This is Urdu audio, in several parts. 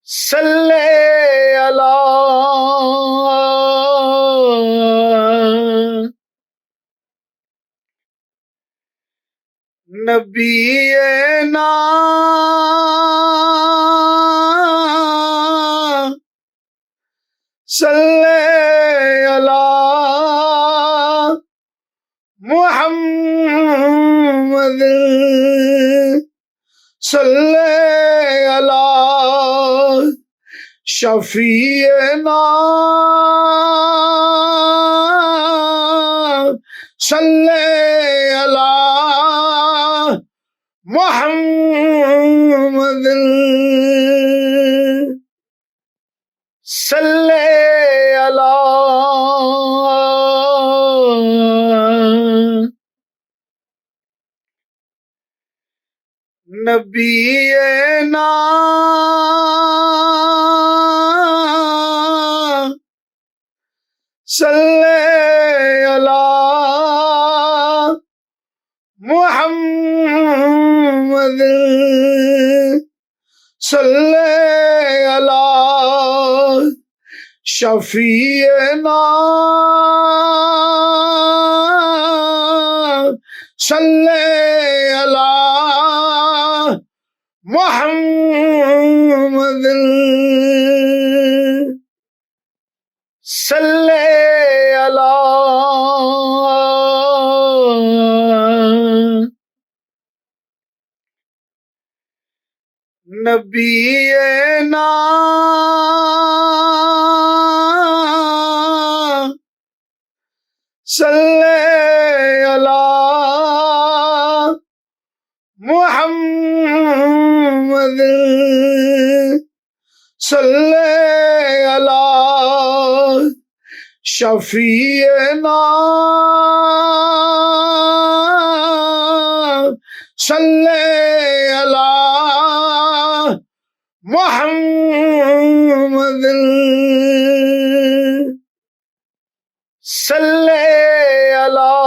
صلی علی نبینا صلی علی محمد صلی علی شفیعنا صلی علی محمد صلی علی نبینا صلی علی محمد صلی علی شفیعنا صلی علی محمد صلی علی نبینا صلی علی محمد صلی علی شفیعنا صلی علی محمد صلی علی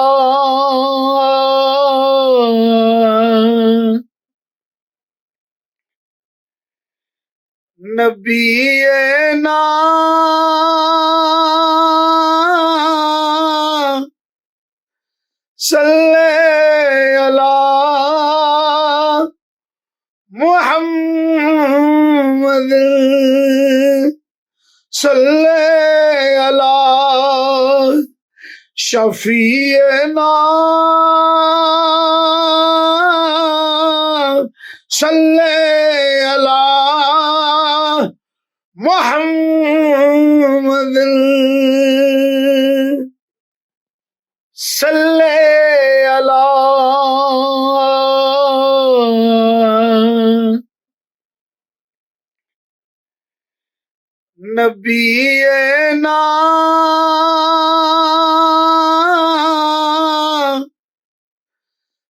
نبینا صلی علی محمد صلی علی شفیعنا صلی علی محمد صلی علی نبینا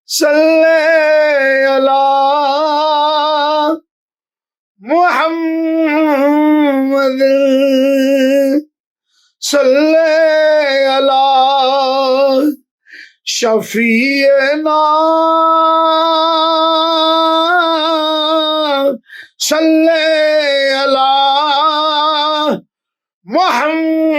صلی علی محمد صلی علی شفیعنا صلی علی محمد